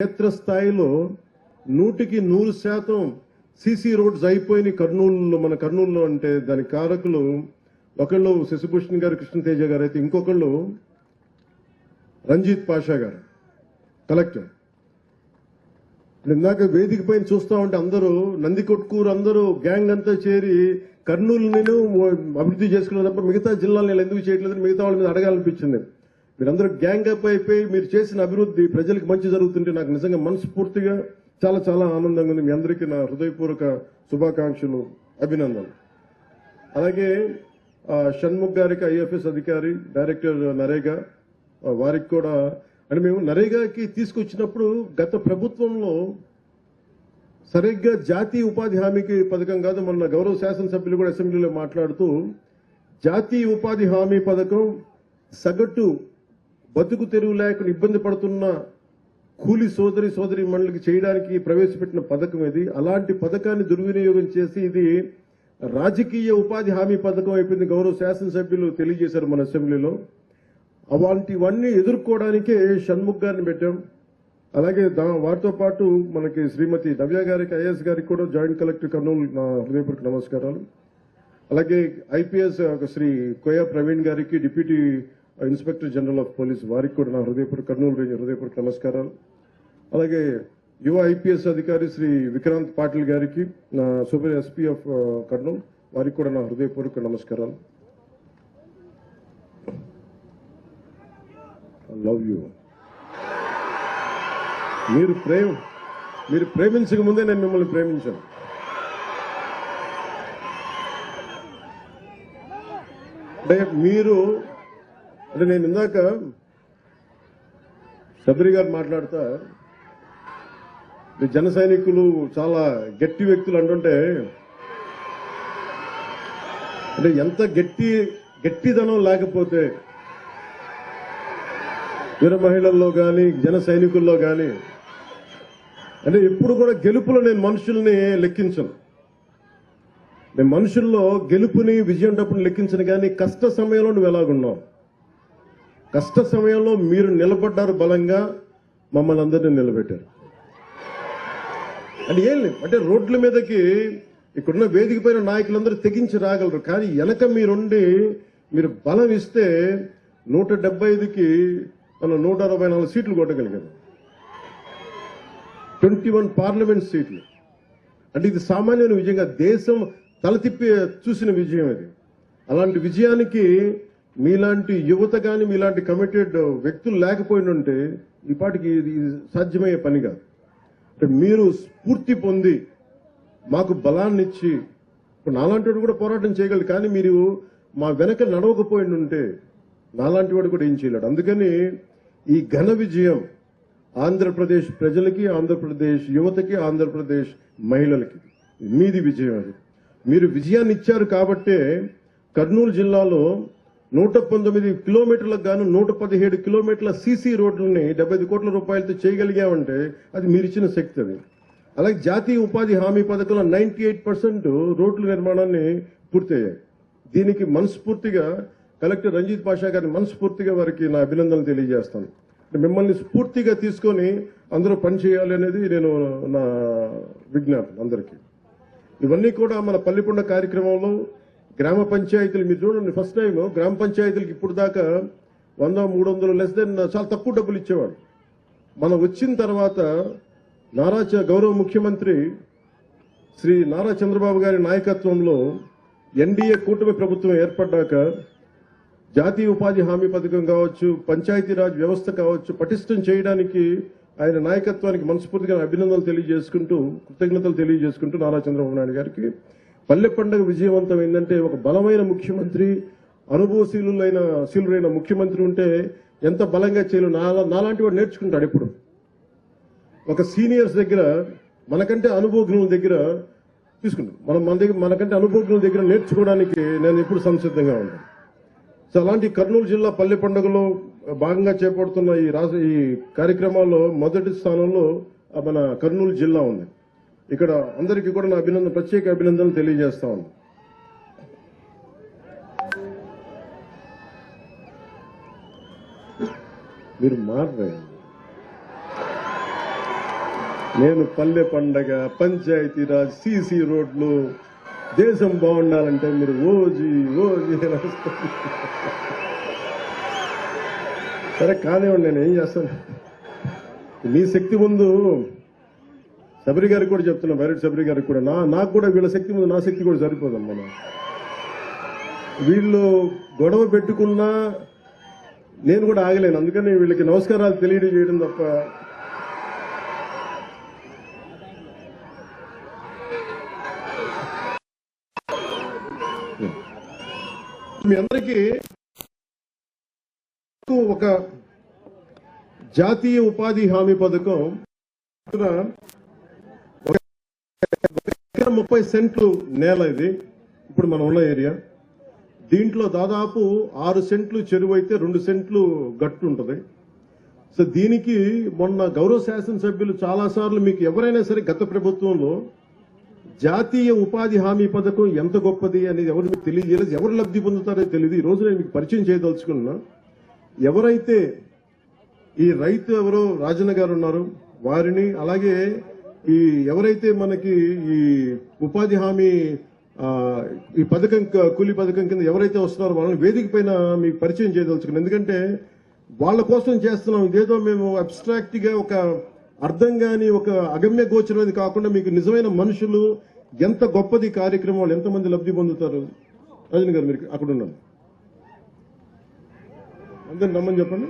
క్షేత్రస్థాయిలో 100% CC roads అయిపోయినాయి కర్నూలులో. మన కర్నూలులో అంటే దాని కారకులు ఒకళ్ళు శశిభూషణ్ గారు, కృష్ణతేజ గారు అయితే ఇంకొకళ్ళు రంజిత్ పాషా గారు కలెక్టర్. ఇందాక వేదిక పైన చూస్తా ఉంటే అందరూ నందికొట్కూరు అందరూ గ్యాంగ్ అంతా చేరి కర్నూలు నేను అభివృద్ధి చేసుకున్న తప్ప మిగతా జిల్లాలు నేను ఎందుకు చేయట్లేదని మిగతా వాళ్ళ మీద అడగాలనిపించింది. మీరందరూ గ్యాంగ్ అప్ అయిపోయి మీరు చేసిన అభివృద్ధి ప్రజలకు మంచి జరుగుతుంటే నాకు నిజంగా మనస్ఫూర్తిగా చాలా చాలా ఆనందంగా ఉంది. మీ అందరికీ నా హృదయపూర్వక శుభాకాంక్షలు, అభినందనలు. అలాగే షణ్ముఖ్ గారికి, ఐఎఫ్ఎస్ అధికారి, డైరెక్టర్ నరేగా, వారికి కూడా అంటే మేము నరేగాకి తీసుకొచ్చినప్పుడు గత ప్రభుత్వంలో సరిగ్గా జాతీయ ఉపాధి హామీకి పథకం కాదు, మన గౌరవ శాసనసభ్యులు కూడా అసెంబ్లీలో మాట్లాడుతూ జాతీయ ఉపాధి హామీ పథకం సగటు బతుకు తెరువు లేకుండా ఇబ్బంది పడుతున్న కూలి సోదరి మండలికి చేయడానికి ప్రవేశపెట్టిన పథకం ఇది. అలాంటి పథకాన్ని దుర్వినియోగం చేసి ఇది రాజకీయ ఉపాధి హామీ పథకం అయిపోయింది. గౌరవ శాసనసభ్యులు తెలియజేశారు మన అసెంబ్లీలో. అలాంటివన్నీ ఎదుర్కోవడానికే షణ్ముఖ్ గారిని పెట్టాం. అలాగే వారితో పాటు మనకి శ్రీమతి నవ్య గారికి, ఐఎస్ గారికి కూడా జాయింట్ కలెక్టర్ కర్నూలు నా హృదయపూర్వక నమస్కారాలు. అలాగే ఐపీఎస్ శ్రీ కోయా ప్రవీణ్ గారికి, deputy inspector general of police వారికి కూడా నా కర్నూలు రేంజ్ హృదయపూర్వక నమస్కారాలు. అలాగే యువ ఐపీఎస్ అధికారి శ్రీ విక్రాంత్ పాటిల్ గారికి, నా సూపర్ ఎస్పీ ఆఫ్ కర్నూలు వారికి కూడా నా హృదయపూర్వక నమస్కారాలు. I love you. మీరు ప్రేమించక ముందే నేను మిమ్మల్ని ప్రేమించాను. అంటే నేను ఇందాక సబరి గారు మాట్లాడతా జన సైనికులు చాలా గట్టి వ్యక్తులు అంటుంటే, అంటే ఎంత గట్టిదనం లేకపోతే వీర మహిళల్లో కానీ జన సైనికుల్లో కానీ, అంటే ఎప్పుడు కూడా గెలుపులో నేను మనుషుల్ని లెక్కించను. నేను మనుషుల్లో గెలుపుని విజయం డబ్బుని లెక్కించను. కానీ కష్ట సమయంలో నువ్వు ఎలాగున్నావు, కష్ట సమయంలో మీరు నిలబడ్డారు, బలంగా మమ్మల్ని అందరినీ నిలబెట్టారు. అంటే ఏం లేదు, అంటే రోడ్ల మీదకి ఇక్కడున్న వేదిక పైన నాయకులందరూ తెగించి రాగలరు. కానీ వెనక మీరుండి మీరు బలం ఇస్తే 175కి మనం 164 సీట్లు కొట్టగలిగారు, 21 పార్లమెంట్ సీట్లు. అంటే ఇది సామాన్యమైన విజయంగా దేశం తలతిప్పి చూసిన విజయం ఇది. అలాంటి విజయానికి మీలాంటి యువత కానీ, మీలాంటి కమిటెడ్ వ్యక్తులు లేకపోయినంటే ఈ పాటికి ఇది సాధ్యమయ్యే పని కాదు. అంటే మీరు స్ఫూర్తి పొంది మాకు బలాన్ని ఇచ్చి, ఇప్పుడు నాలాంటి వాడు కూడా పోరాటం చేయగలరు. కానీ మీరు మా వెనక నడవకపోయిండుంటే నాలాంటి వాడు కూడా ఏం చేయలేడు. అందుకని ఈ ఘన విజయం ఆంధ్రప్రదేశ్ ప్రజలకి, ఆంధ్రప్రదేశ్ యువతకి, ఆంధ్రప్రదేశ్ మహిళలకి మీది విజయం. అది మీరు విజయాన్ని ఇచ్చారు కాబట్టే కర్నూలు జిల్లాలో 119 కిలోమీటర్లకు గాను 117 కిలోమీటర్ల సీసీ రోడ్లని 75 కోట్ల రూపాయలతో చేయగలిగామంటే అది మీరిచ్చిన శక్తి. అది అలాగే జాతీయ ఉపాధి హామీ పథకంలో 98% రోడ్ల నిర్మాణాన్ని పూర్తయ్యాయి. దీనికి మనస్ఫూర్తిగా కలెక్టర్ రంజిత్ పాషా గారిని మనస్ఫూర్తిగా వారికి నా అభినందనలు తెలియజేస్తాను. మిమ్మల్ని స్ఫూర్తిగా తీసుకొని అందరూ పనిచేయాలి అనేది నేను నా విజ్ఞాపన అందరికీ. ఇవన్నీ కూడా మన పల్లికొండ కార్యక్రమంలో గ్రామ పంచాయతీలు మీరు చూడండి, ఫస్ట్ టైం గ్రామ పంచాయతీలకు ఇప్పుడు దాకా 100-300 లెస్ దెన్ చాలా తక్కువ డబ్బులు ఇచ్చేవాడు. మనం వచ్చిన తర్వాత గౌరవ ముఖ్యమంత్రి శ్రీ నారా చంద్రబాబు గారి నాయకత్వంలో ఎన్డీఏ కూటమి ప్రభుత్వం ఏర్పడ్డాక జాతీయ ఉపాధి హామీ పథకం కావచ్చు, పంచాయతీరాజ్ వ్యవస్థ కావచ్చు, పటిష్టం చేయడానికి ఆయన నాయకత్వానికి మనస్ఫూర్తిగా అభినందనలు తెలియజేసుకుంటూ, కృతజ్ఞతలు తెలియజేసుకుంటూ నారా చంద్రబాబు నాయుడు గారికి పల్లె పండుగ విజయవంతం ఏంటంటే ఒక బలమైన ముఖ్యమంత్రి, అనుభవశీలురైన ముఖ్యమంత్రి ఉంటే ఎంత బలంగా చేయలు నాలాంటి వాడు నేర్చుకుంటాడు. ఎప్పుడు ఒక సీనియర్స్ దగ్గర మనకంటే అనుభవజ్ఞుల దగ్గర తీసుకుంటాం, మనకంటే అనుభవజ్ఞుల దగ్గర నేర్చుకోవడానికి నేను ఎప్పుడు సంసిద్ధంగా ఉంటాను. సో అలాంటి కర్నూలు జిల్లా పల్లె పండుగలో భాగంగా చేపడుతున్న ఈ కార్యక్రమాల్లో మొదటి స్థానంలో మన కర్నూలు జిల్లా ఉంది. ఇక్కడ అందరికీ కూడా నా ప్రత్యేక అభినందనలు తెలియజేస్తా ఉన్నాను. మీరు మారరే నేను పల్లె పండగ, పంచాయతీరాజ్, సీసీ రోడ్లు, దేశం బాగుండాలంటే మీరు ఓజీ అని రాస్తారు. సరే కానివ్వండి, నేను ఏం చేస్తాను. మీ శక్తి ముందు శబరి గారికి కూడా చెప్తున్నా, బైరెడ్డి శబరి గారికి కూడా, నాకు కూడా వీళ్ళ శక్తి ముందు నా శక్తి కూడా సరిపోదమ్మా. వీళ్ళు గొడవ పెట్టుకున్నా నేను కూడా ఆగలేను. అందుకని వీళ్ళకి నమస్కారాలు తెలియజేయడం తప్ప మీ అందరికీ ఒక జాతీయ ఉపాధి హామీ పథకం 30 సెంట్లు నేల. ఇది ఇప్పుడు మనం ఉన్న ఏరియా. దీంట్లో దాదాపు 6 సెంట్లు చెరువు అయితే 2 సెంట్లు గట్టు ఉంటుంది. సో దీనికి మొన్న గౌరవ శాసనసభ్యులు చాలాసార్లు మీకు ఎవరైనా సరే గత ప్రభుత్వంలో జాతీయ ఉపాధి హామీ పథకం ఎంత గొప్పది అనేది ఎవరు మీకు తెలియజేయలేదు, ఎవరు లబ్ధి పొందుతారో తెలియదు. ఈ రోజు నేను మీకు పరిచయం చేయదలుచుకున్నా. ఎవరైతే ఈ రైతు ఎవరో రాజన్న గారు ఉన్నారు వారిని, అలాగే ఈ ఎవరైతే మనకి ఈ ఉపాధి హామీ ఈ పథకం కూలీ పథకం కింద ఎవరైతే వస్తున్నారో వాళ్ళని వేదిక పైన మీకు పరిచయం చేయదలుచుకున్నాను. ఎందుకంటే వాళ్ళ కోసం చేస్తున్నాం. ఇదేదో మేము అబ్స్ట్రాక్ట్ గా ఒక అర్థం కాని ఒక అగమ్య గోచరమైనది కాకుండా మీకు నిజమైన మనుషులు, ఎంత గొప్పది కార్యక్రమాలు, ఎంతమంది లబ్ధి పొందుతారు. రాజన్ గారు మీరు అక్కడ ఉన్నాను, అందరిని రమ్మని చెప్పండి.